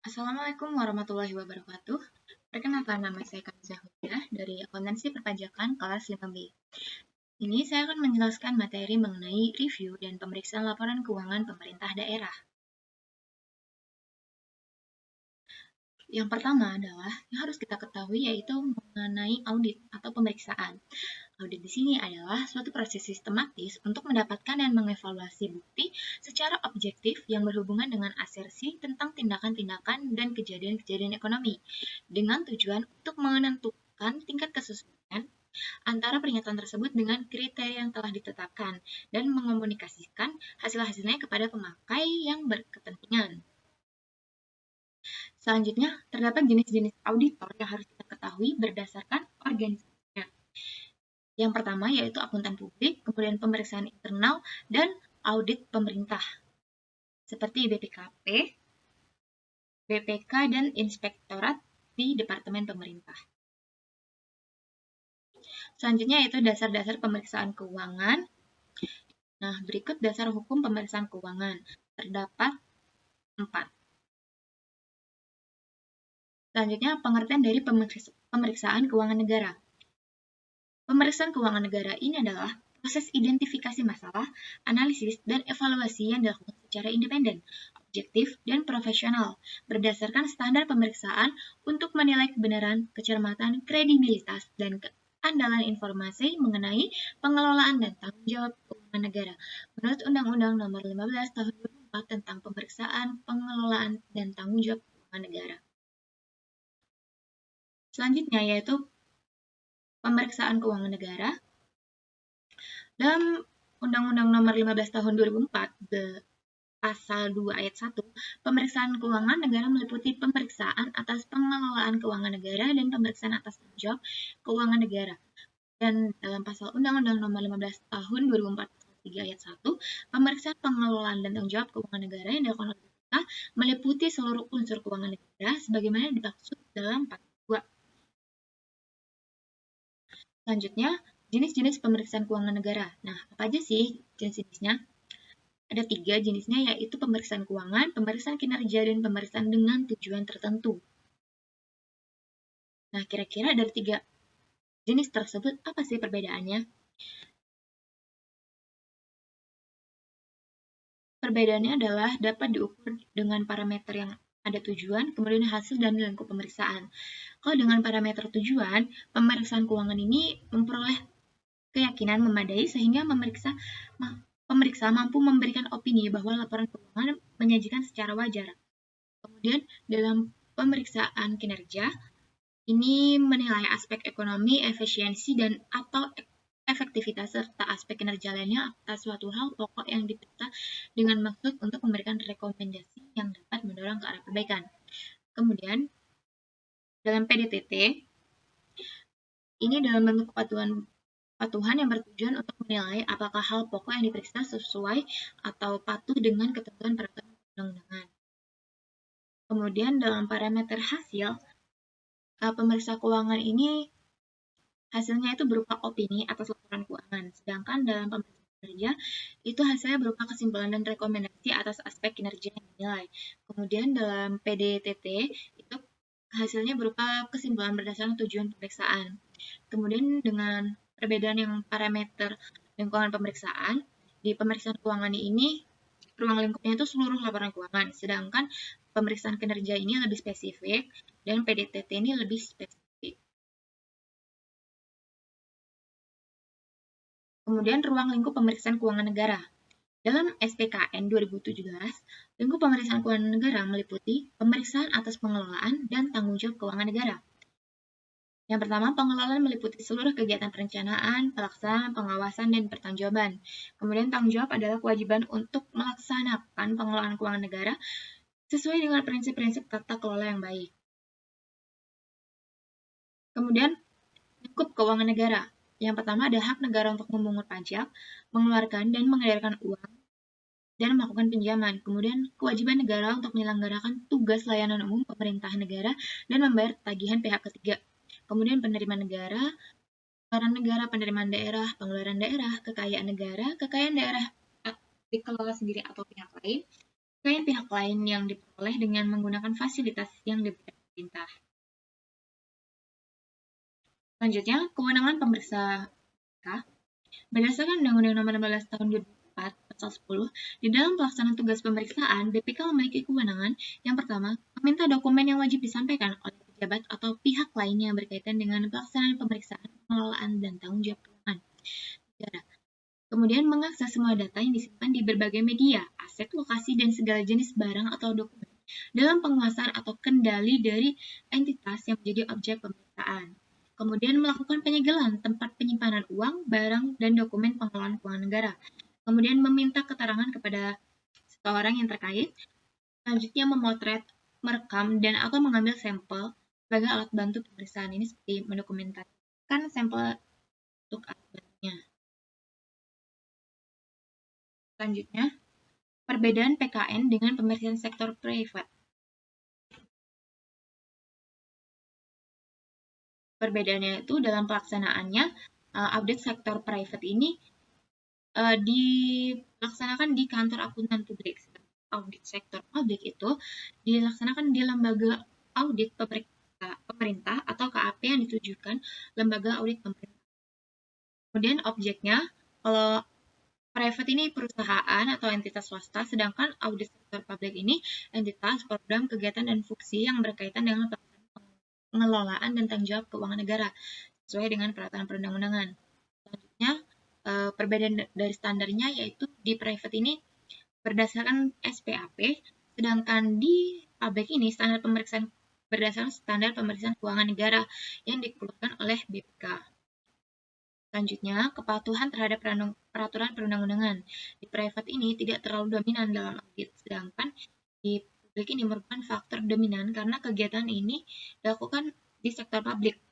Assalamualaikum warahmatullahi wabarakatuh. Perkenalkan, nama saya Kanza Huda dari Akuntansi Perpajakan kelas 5B. Ini saya akan menjelaskan materi mengenai review dan pemeriksaan laporan keuangan pemerintah daerah. Yang pertama adalah yang harus kita ketahui yaitu mengenai audit atau pemeriksaan. Audit di sini adalah suatu proses sistematis untuk mendapatkan dan mengevaluasi bukti secara objektif yang berhubungan dengan asersi tentang tindakan-tindakan dan kejadian-kejadian ekonomi, dengan tujuan untuk menentukan tingkat kesesuaian antara pernyataan tersebut dengan kriteria yang telah ditetapkan dan mengomunikasikan hasil-hasilnya kepada pemakai yang berkepentingan. Selanjutnya, terdapat jenis-jenis auditor yang harus kita ketahui berdasarkan organisasinya. Yang pertama yaitu akuntan publik, kemudian pemeriksaan internal, dan audit pemerintah, seperti BPKP, BPK, dan inspektorat di Departemen Pemerintah. Selanjutnya yaitu dasar-dasar pemeriksaan keuangan. Nah, berikut dasar hukum pemeriksaan keuangan. Terdapat 4. Selanjutnya, pengertian dari pemeriksaan keuangan negara. Pemeriksaan keuangan negara ini adalah proses identifikasi masalah, analisis, dan evaluasi yang dilakukan secara independen, objektif, dan profesional, berdasarkan standar pemeriksaan untuk menilai kebenaran, kecermatan, kredibilitas, dan keandalan informasi mengenai pengelolaan dan tanggung jawab keuangan negara, menurut Undang-Undang Nomor 15 Tahun 2004 tentang pemeriksaan, pengelolaan, dan tanggung jawab keuangan negara. Selanjutnya yaitu pemeriksaan keuangan negara. Dalam Undang-Undang Nomor 15 Tahun 2004, Pasal 2 Ayat 1, pemeriksaan keuangan negara meliputi pemeriksaan atas pengelolaan keuangan negara dan pemeriksaan atas tanggung jawab keuangan negara. Dan dalam Pasal Undang-Undang Nomor 15 Tahun 2004 Pasal 3 Ayat 1, pemeriksaan pengelolaan dan tanggung jawab keuangan negara yang dilakukan oleh BPK meliputi seluruh unsur keuangan negara sebagaimana dimaksud dalam Pasal 2. Selanjutnya, jenis-jenis pemeriksaan keuangan negara. Nah, apa aja sih jenis-jenisnya? Ada 3 jenisnya, yaitu pemeriksaan keuangan, pemeriksaan kinerja, dan pemeriksaan dengan tujuan tertentu. Nah, kira-kira dari 3 jenis tersebut apa sih perbedaannya? Perbedaannya adalah dapat diukur dengan parameter yang ada tujuan, kemudian hasil dan lingkup pemeriksaan. Kalau dengan parameter tujuan, pemeriksaan keuangan ini memperoleh keyakinan memadai sehingga pemeriksa mampu memberikan opini bahwa laporan keuangan menyajikan secara wajar. Kemudian dalam pemeriksaan kinerja, ini menilai aspek ekonomi, efisiensi, dan atau efektivitas serta aspek kinerja lainnya atas suatu hal pokok yang diperiksa dengan maksud untuk memberikan rekomendasi yang dapat mendorong ke arah perbaikan. Kemudian, dalam PDTT, ini dalam bentuk patuhan yang bertujuan untuk menilai apakah hal pokok yang diperiksa sesuai atau patuh dengan ketentuan peraturan perundang-undangan. Kemudian dalam parameter hasil, pemeriksa keuangan ini hasilnya itu berupa opini atas laporan keuangan, sedangkan dalam pemeriksaan kinerja itu hasilnya berupa kesimpulan dan rekomendasi atas aspek kinerja yang dinilai. Kemudian dalam PDTT itu hasilnya berupa kesimpulan berdasarkan tujuan pemeriksaan. Kemudian dengan perbedaan yang parameter lingkungan pemeriksaan, di pemeriksaan keuangan ini ruang lingkupnya itu seluruh laporan keuangan, sedangkan pemeriksaan kinerja ini lebih spesifik dan PDTT ini lebih spesifik. Kemudian ruang lingkup pemeriksaan keuangan negara. Dalam SPKN 2017, lingkup pemeriksaan keuangan negara meliputi pemeriksaan atas pengelolaan dan tanggung jawab keuangan negara. Yang pertama, pengelolaan meliputi seluruh kegiatan perencanaan, pelaksanaan, pengawasan, dan pertanggungjawaban. Kemudian tanggung jawab adalah kewajiban untuk melaksanakan pengelolaan keuangan negara sesuai dengan prinsip-prinsip tata kelola yang baik. Kemudian, lingkup keuangan negara. Yang pertama ada hak negara untuk memungut pajak, mengeluarkan dan mengedarkan uang, dan melakukan pinjaman. Kemudian, kewajiban negara untuk menyelenggarakan tugas layanan umum pemerintah negara dan membayar tagihan pihak ketiga. Kemudian, penerimaan negara, pengeluaran negara, penerimaan daerah, pengeluaran daerah, kekayaan daerah dikelola sendiri atau pihak lain, pihak lain yang diperoleh dengan menggunakan fasilitas yang diberikan pemerintah. Selanjutnya, kewenangan pemeriksa berdasarkan Undang-Undang Nomor 16 Tahun 2004 Pasal 10, di dalam pelaksanaan tugas pemeriksaan, BPK memiliki kewenangan yang pertama, meminta dokumen yang wajib disampaikan oleh pejabat atau pihak lain yang berkaitan dengan pelaksanaan pemeriksaan, pengelolaan, dan tanggung jawab keuangan negara. Kemudian mengakses semua data yang disimpan di berbagai media, aset, lokasi, dan segala jenis barang atau dokumen dalam penguasaan atau kendali dari entitas yang menjadi objek pemeriksaan. Kemudian melakukan penyegelan tempat penyimpanan uang, barang, dan dokumen pengelolaan keuangan negara. Kemudian meminta keterangan kepada seseorang yang terkait. Selanjutnya memotret, merekam, dan atau mengambil sampel sebagai alat bantu pemeriksaan. Ini seperti mendokumentasikan sampel untuk alat bantunya. Selanjutnya, perbedaan PKN dengan pemeriksaan sektor privat. Perbedaannya itu dalam pelaksanaannya, audit sektor private ini dilaksanakan di kantor akuntan publik. Audit sektor publik itu dilaksanakan di lembaga audit pemerintah atau KAP yang ditujukan lembaga audit pemerintah. Kemudian objeknya, kalau private ini perusahaan atau entitas swasta, sedangkan audit sektor publik ini entitas, program, kegiatan, dan fungsi yang berkaitan dengan pengelolaan dan tanggung jawab keuangan negara sesuai dengan peraturan perundang-undangan. Selanjutnya, perbedaan dari standarnya yaitu di private ini berdasarkan SPAP, sedangkan di public ini standar pemeriksaan berdasarkan standar pemeriksaan keuangan negara yang dikeluarkan oleh BPK. Selanjutnya, kepatuhan terhadap peraturan perundang-undangan. Di private ini tidak terlalu dominan dalam audit, sedangkan di publik ini merupakan faktor dominan karena kegiatan ini dilakukan di sektor publik,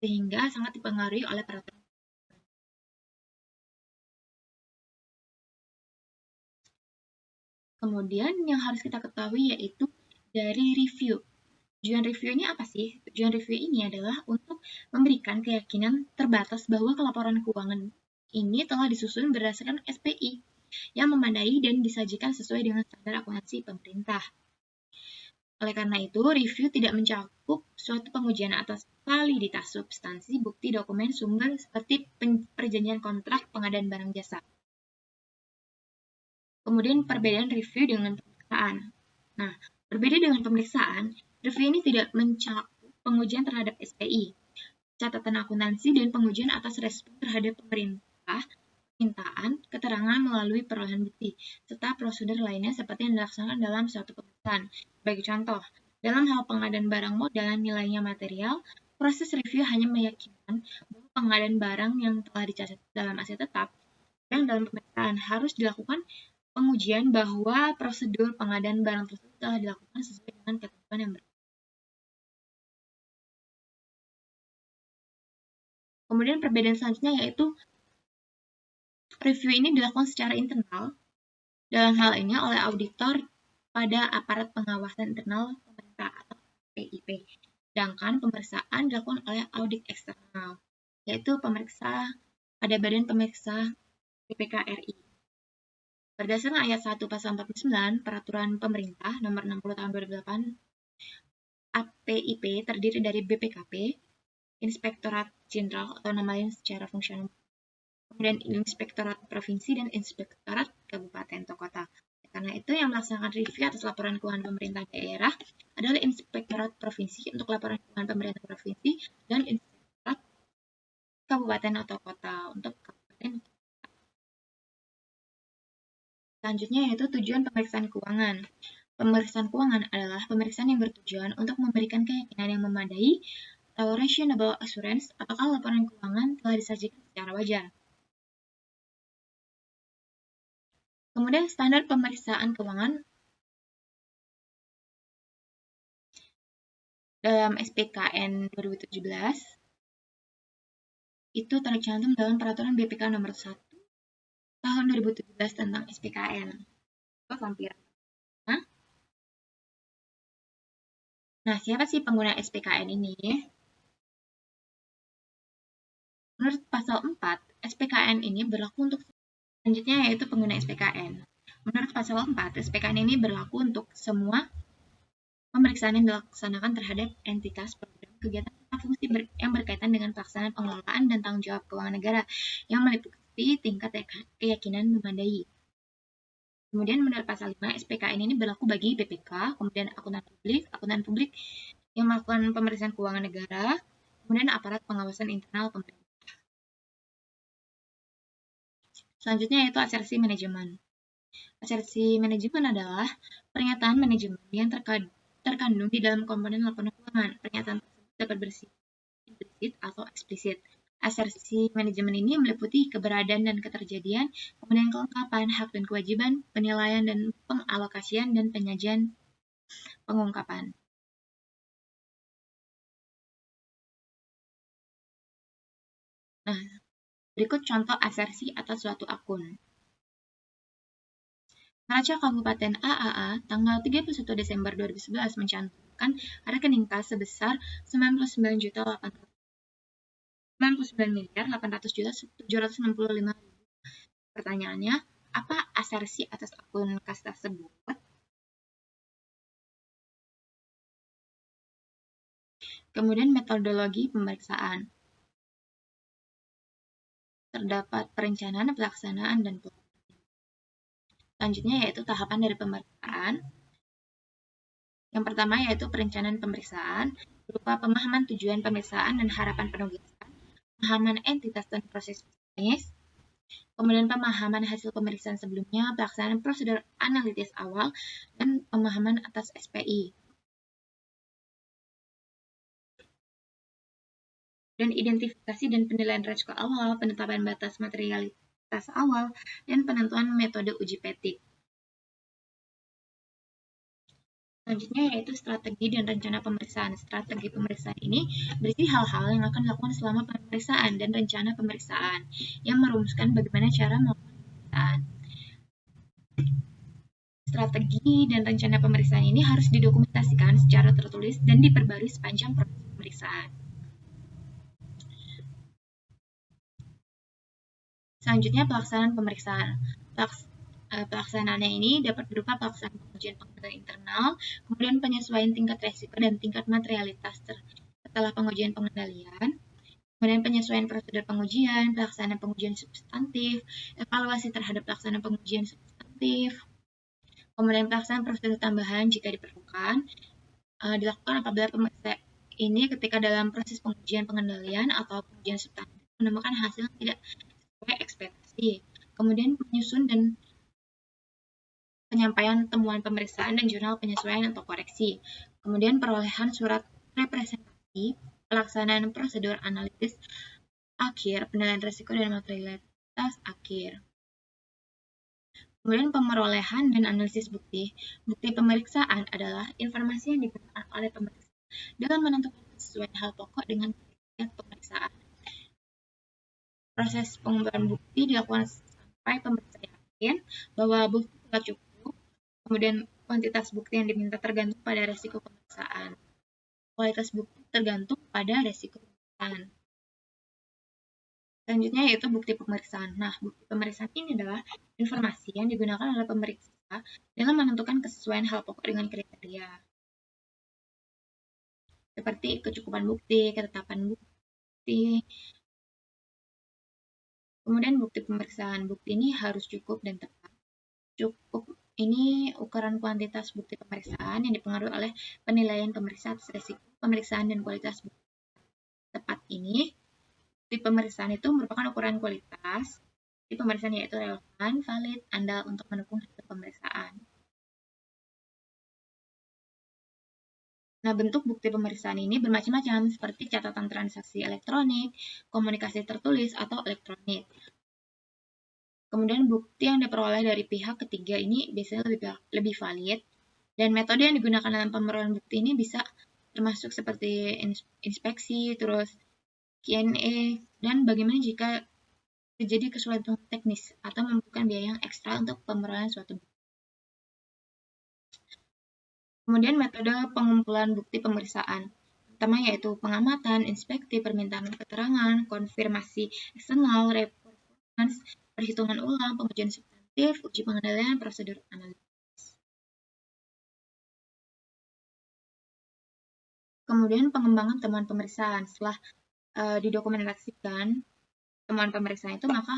sehingga sangat dipengaruhi oleh peraturan. Kemudian yang harus kita ketahui yaitu dari review. Tujuan review ini apa sih? Tujuan review ini adalah untuk memberikan keyakinan terbatas bahwa laporan keuangan ini telah disusun berdasarkan SPI yang memadai dan disajikan sesuai dengan standar akuntansi pemerintah. Oleh karena itu, review tidak mencakup suatu pengujian atas validitas substansi, bukti, dokumen, sumber, seperti perjanjian kontrak pengadaan barang jasa. Kemudian perbedaan review dengan pemeriksaan. Nah, berbeda dengan pemeriksaan, review ini tidak mencakup pengujian terhadap SPI, catatan akuntansi, dan pengujian atas respon terhadap permintaan, keterangan melalui perolehan bukti, serta prosedur lainnya seperti yang dilaksanakan dalam suatu pemeriksaan. Sebagai contoh, dalam hal pengadaan barang modal nilainya material, proses review hanya meyakinkan bahwa pengadaan barang yang telah dicatat dalam aset tetap, yang dalam pemeriksaan harus dilakukan pengujian bahwa prosedur pengadaan barang tersebut telah dilakukan sesuai dengan ketentuan yang berlaku. Kemudian perbedaan selanjutnya yaitu review ini dilakukan secara internal, dalam hal ini oleh auditor pada aparat pengawasan internal pemerintah atau PIP. Sedangkan pemeriksaan dilakukan oleh audit eksternal, yaitu pemeriksa pada Badan Pemeriksa BPK RI. Berdasarkan ayat 1 pasal 49 Peraturan Pemerintah Nomor 60 Tahun 2008, APIP terdiri dari BPKP, Inspektorat Jenderal atau nama lain secara fungsional, kemudian Inspektorat Provinsi dan Inspektorat Kabupaten atau Kota. Karena itu yang melaksanakan review atas laporan keuangan pemerintah daerah adalah Inspektorat Provinsi untuk laporan keuangan pemerintah provinsi dan Inspektorat Kabupaten atau Kota untuk kabupaten. Selanjutnya yaitu tujuan pemeriksaan keuangan. Pemeriksaan keuangan adalah pemeriksaan yang bertujuan untuk memberikan keyakinan yang memadai atau reasonable assurance apakah laporan keuangan telah disajikan secara wajar. Kemudian standar pemeriksaan keuangan dalam SPKN 2017 itu tercantum dalam Peraturan BPK Nomor 1 Tahun 2017 tentang SPKN. Nah, siapa sih pengguna SPKN ini? Menurut pasal 4, SPKN ini berlaku untuk selanjutnya yaitu pengguna SPKN. Menurut pasal 4, SPKN ini berlaku untuk semua pemeriksaan yang dilaksanakan terhadap entitas, program, kegiatan, atau fungsi yang berkaitan dengan pelaksanaan pengelolaan dan tanggung jawab keuangan negara yang meliputi tingkat keyakinan memadai. Kemudian menurut pasal 5, SPKN ini berlaku bagi BPK, kemudian akuntan publik yang melakukan pemeriksaan keuangan negara, kemudian aparat pengawasan internal pemerintah. Selanjutnya yaitu asersi manajemen. Asersi manajemen adalah pernyataan manajemen yang terkandung di dalam komponen laporan keuangan. Pernyataan tersebut dapat bersifat implisit atau eksplisit. Asersi manajemen ini meliputi keberadaan dan keterjadian, kemudian kelengkapan, hak dan kewajiban, penilaian dan pengalokasian, dan penyajian pengungkapan. Nah, berikut contoh asersi atas suatu akun. Neraca Kabupaten AAA tanggal 31 Desember 2011 mencantumkan rekening kas sebesar 99.800.765.000. Pertanyaannya, apa asersi atas akun kas tersebut? Kemudian metodologi pemeriksaan. Terdapat perencanaan, pelaksanaan, dan pelaporan. Selanjutnya yaitu tahapan dari pemeriksaan. Yang pertama yaitu perencanaan pemeriksaan, berupa pemahaman tujuan pemeriksaan dan harapan penugasan, pemahaman entitas dan proses bisnis, kemudian pemahaman hasil pemeriksaan sebelumnya, pelaksanaan prosedur analitis awal, dan pemahaman atas SPI. Dan identifikasi dan penilaian resiko awal, penetapan batas materialitas awal, dan penentuan metode uji petik. Selanjutnya yaitu strategi dan rencana pemeriksaan. Strategi pemeriksaan ini berisi hal-hal yang akan dilakukan selama pemeriksaan dan rencana pemeriksaan yang merumuskan bagaimana cara melakukan pemeriksaan. Strategi dan rencana pemeriksaan ini harus didokumentasikan secara tertulis dan diperbarui sepanjang proses pemeriksaan. Selanjutnya pelaksanaan pemeriksaan. Pelaksanaannya ini dapat berupa pelaksanaan pengujian pengendalian internal, kemudian penyesuaian tingkat resiko dan tingkat materialitas setelah pengujian pengendalian, kemudian penyesuaian prosedur pengujian, pelaksanaan pengujian substantif, evaluasi terhadap pelaksanaan pengujian substantif, kemudian pelaksanaan prosedur tambahan jika diperlukan, dilakukan apabila pemeriksa ini ketika dalam proses pengujian pengendalian atau pengujian substantif menemukan hasil yang tidak sesuai ekspektasi, kemudian menyusun dan penyampaian temuan pemeriksaan dan jurnal penyesuaian atau koreksi, kemudian perolehan surat representasi, pelaksanaan prosedur analitis akhir, penilaian risiko dan materialitas akhir. Kemudian pemerolehan dan analisis bukti. Bukti pemeriksaan adalah informasi yang digunakan oleh pemeriksa dalam menentukan kesesuaian hal pokok dengan kriteria pemeriksaan. Proses pengumpulan bukti dilakukan sampai pemeriksa yakin bahwa bukti telah cukup. Kemudian kuantitas bukti yang diminta tergantung pada resiko pemeriksaan. Kualitas bukti tergantung pada resiko pemeriksaan. Selanjutnya yaitu bukti pemeriksaan. Nah, bukti pemeriksaan ini adalah informasi yang digunakan oleh pemeriksa dalam menentukan kesesuaian hal pokok dengan kriteria. Seperti kecukupan bukti, ketetapan bukti. Kemudian bukti pemeriksaan. Bukti ini harus cukup dan tepat. Cukup ini ukuran kuantitas bukti pemeriksaan yang dipengaruhi oleh penilaian pemeriksa atas risiko pemeriksaan dan kualitas bukti. Tepat ini, bukti pemeriksaan itu merupakan ukuran kualitas bukti pemeriksaan yaitu relevan, valid, andal untuk mendukung hasil pemeriksaan. Nah, bentuk bukti pemeriksaan ini bermacam-macam seperti catatan transaksi elektronik, komunikasi tertulis, atau elektronik. Kemudian bukti yang diperoleh dari pihak ketiga ini biasanya lebih valid, dan metode yang digunakan dalam pemerolehan bukti ini bisa termasuk seperti inspeksi, terus Q&A, dan bagaimana jika terjadi kesulitan teknis atau membutuhkan biaya yang ekstra untuk pemerolehan suatu bukti. Kemudian metode pengumpulan bukti pemeriksaan. Pertama yaitu pengamatan, inspeksi, permintaan keterangan, konfirmasi eksternal, perhitungan ulang, pengujian substantif, kuantitatif, uji pengendalian, prosedur analisis. Kemudian pengembangan temuan pemeriksaan. Setelah didokumentasikan temuan pemeriksaan itu, maka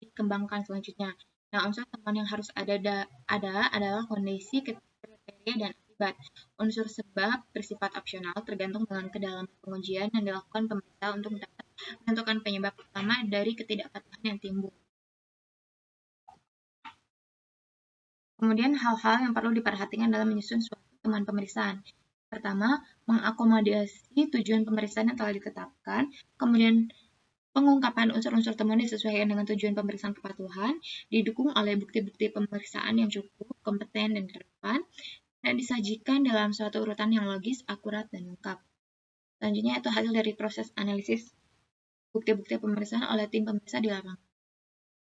dikembangkan selanjutnya. Nah, unsur temuan yang harus ada adalah kondisi, kriteria, dan akibat. Unsur sebab bersifat opsional tergantung dengan kedalaman pengujian yang dilakukan pemeriksa untuk dapat menentukan penyebab utama dari ketidakpatuhan yang timbul. Kemudian hal-hal yang perlu diperhatikan dalam menyusun suatu temuan pemeriksaan. Pertama, mengakomodasi tujuan pemeriksaan yang telah ditetapkan. Kemudian pengungkapan unsur-unsur temuan disesuaikan dengan tujuan pemeriksaan kepatuhan, didukung oleh bukti-bukti pemeriksaan yang cukup, kompeten, dan relevan, dan disajikan dalam suatu urutan yang logis, akurat, dan lengkap. Selanjutnya itu hasil dari proses analisis bukti-bukti pemeriksaan oleh tim pemeriksa di lapangan.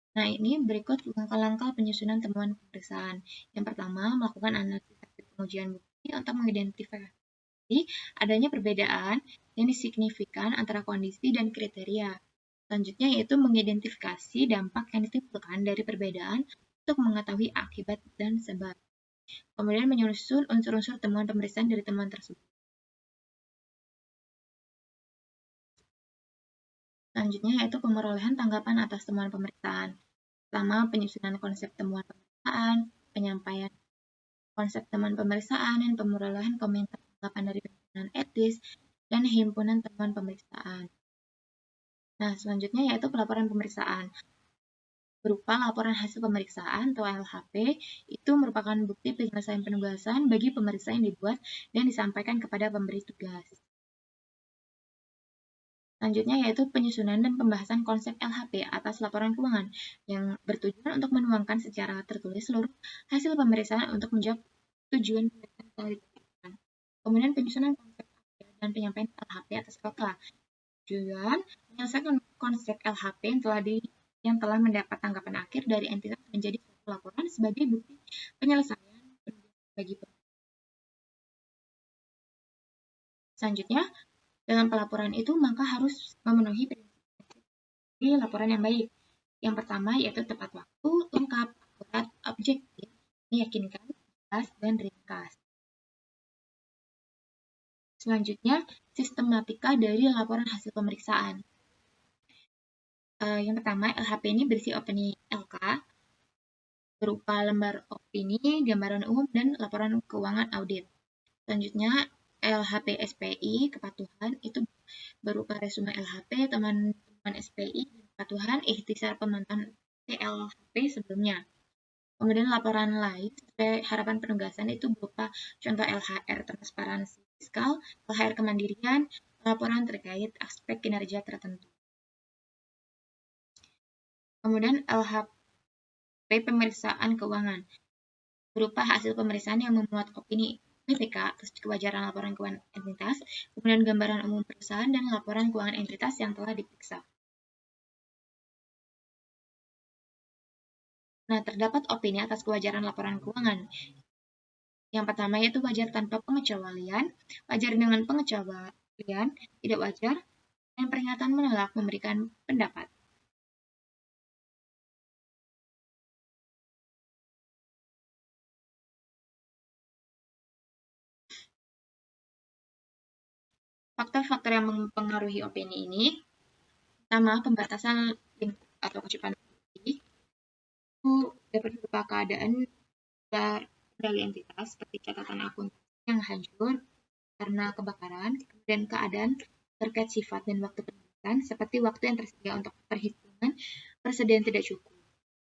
Nah, ini berikut langkah-langkah penyusunan temuan pemeriksaan. Yang pertama, melakukan analisis pengujian bukti untuk mengidentifikasi adanya perbedaan yang signifikan antara kondisi dan kriteria. Selanjutnya yaitu mengidentifikasi dampak yang ditimbulkan dari perbedaan untuk mengetahui akibat dan sebab. Kemudian menyusun unsur-unsur temuan pemeriksaan dari temuan tersebut. Selanjutnya yaitu pemerolehan tanggapan atas temuan pemeriksaan. Pertama, penyusunan konsep temuan pemeriksaan, penyampaian konsep temuan pemeriksaan, dan pemerolehan komentar tanggapan dari pimpinan etis dan himpunan temuan pemeriksaan. Nah, selanjutnya yaitu pelaporan pemeriksaan. Berupa laporan hasil pemeriksaan atau LHP, itu merupakan bukti penyelesaian penugasan bagi pemeriksa yang dibuat dan disampaikan kepada pemberi tugas. Selanjutnya yaitu penyusunan dan pembahasan konsep LHP atas laporan keuangan yang bertujuan untuk menuangkan secara tertulis seluruh hasil pemeriksaan untuk menjawab tujuan pemeriksaan yang telah ditetapkan. Kemudian penyusunan konsep dan penyampaian LHP atas LK. Tujuan menyelesaikan konsep LHP yang telah mendapat tanggapan akhir dari entitas menjadi suatu laporan sebagai bukti penyelesaian bagi pemeriksa. Selanjutnya, dalam pelaporan itu maka harus memenuhi prinsip di laporan yang baik. Yang pertama yaitu tepat waktu, lengkap, akurat, objektif, meyakinkan, jelas, dan ringkas. Selanjutnya, sistematika dari laporan hasil pemeriksaan. Yang pertama, LHP ini berisi opini LK, berupa lembar opini, gambaran umum, dan laporan keuangan audit. Selanjutnya, LHP SPI, kepatuhan, itu berupa resume LHP, teman-teman SPI, kepatuhan, ikhtisar pemantauan TLHP sebelumnya. Kemudian laporan lain sesuai harapan penugasan itu berupa contoh LHR transparansi fiskal, LHR kemandirian, laporan terkait aspek kinerja tertentu. Kemudian LHP pemeriksaan keuangan berupa hasil pemeriksaan yang memuat opini BPK atas kewajaran laporan keuangan entitas, kemudian gambaran umum perusahaan dan laporan keuangan entitas yang telah diperiksa. Nah, terdapat opini atas kewajaran laporan keuangan. Yang pertama yaitu wajar tanpa pengecualian, wajar dengan pengecualian, tidak wajar, dan peringatan menolak memberikan pendapat. Faktor-faktor yang mempengaruhi opini ini, pertama, pembatasan atau kecukupan bukti, itu dapat berupa keadaan dari entitas seperti catatan akun yang hancur karena kebakaran, kemudian keadaan terkait sifat dan waktu penerbitan seperti waktu yang tersedia untuk perhitungan persediaan tidak cukup.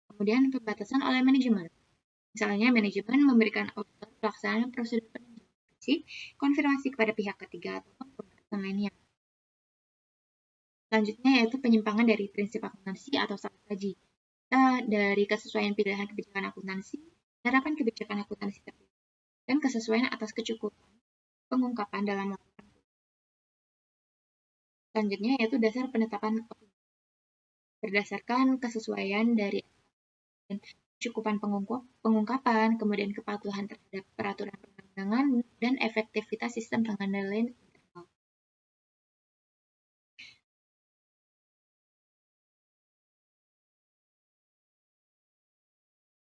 Kemudian pembatasan oleh manajemen. Misalnya manajemen memberikan auditor pelaksanaan prosedur penerbitan konfirmasi kepada pihak ketiga atau pembatasan lainnya. Selanjutnya yaitu penyimpangan dari prinsip akuntansi atau sabotaji. Dari kesesuaian pilihan kebijakan akuntansi, penerapan kebijakan akuntansi tertentu, dan kesesuaian atas kecukupan pengungkapan dalam laporan. Selanjutnya yaitu dasar penetapan opini. Berdasarkan kesesuaian dari dan kecukupan pengungkapan, kemudian kepatuhan terhadap peraturan perundangan, dan efektivitas sistem pengendalian